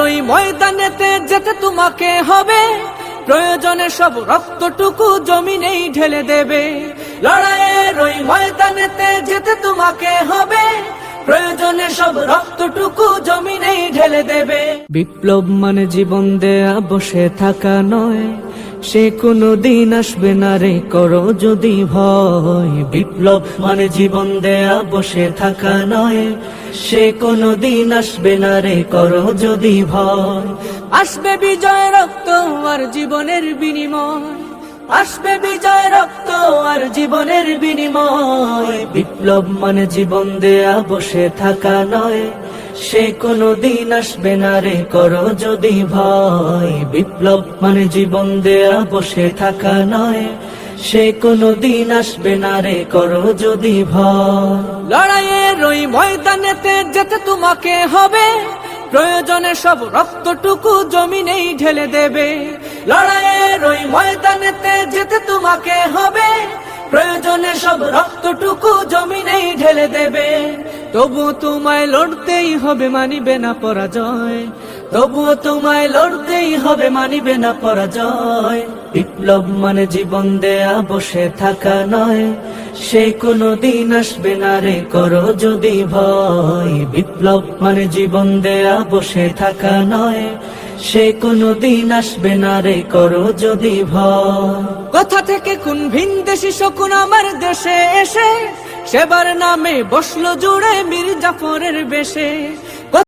ওই ময়দানেতে যেতে তোমাকে হবে, প্রয়োজনে সব রক্তটুকু জমিনেই ঢেলে দেবে। লড়াইয়ের ওই ময়দানেতে যেতে তোমাকে হবে, প্রয়োজনে সব রক্তটুকু জমিনেই ঢেলে দেবে। বিপ্লব মানে জীবন দেয়া বসে থাকা নয়, সে কোনো দিন আসবে না রে করো যদি ভয়। বিপ্লব মানে জীবন দেয়া বসে থাকা নয়, সে কোনো দিন আসবে না রে করো যদি ভয়। আসবে বিজয় রক্ত আর জীবনের বিনিময়, আসবে বিজয় রক্ত আর জীবনের বিনিময়। বিপ্লব মানে জীবন দেয়া বসে থাকা নয়, সে কোনো দিন আসবে না রে করো যদি ভয়। বিপ্লব মানে জীবন দেয়া বসে থাকা নয়, সে কোনো দিন আসবে না রে করো যদি ভয়। লড়াইয়ের ওই ময়দানেতে যেতে তোমাকে হবে, প্রয়োজনে সব রক্তটুকু জমিনেই ঢেলে দেবে। লড়াইয়ের ওই ময়দানেতে যেতে তোমাকে হবে, প্রয়োজনে সব রক্তটুকু জমিনেই ঢেলে দেবে। তবুও তোমায় লড়তেই হবে, মানিবে না পরাজয়। তবুও তোমায় লড়তেই হবে, মানিবে না পরাজয়। বিপ্লব মানে জীবন দেয়া বসে থাকা নয়, সে কোনো দিন আসবে না রে করো যদি ভয়। বিপ্লব মানে জীবন দেয়া বসে থাকা নয়, সে কোনো দিন আসবে না রে করো যদি ভয়। কোথা থেকে কোন ভিনদেশী শকুন আমার দেশে এসে সেবার নামে বসলো জুড়ে মীর জাফরের বেশে।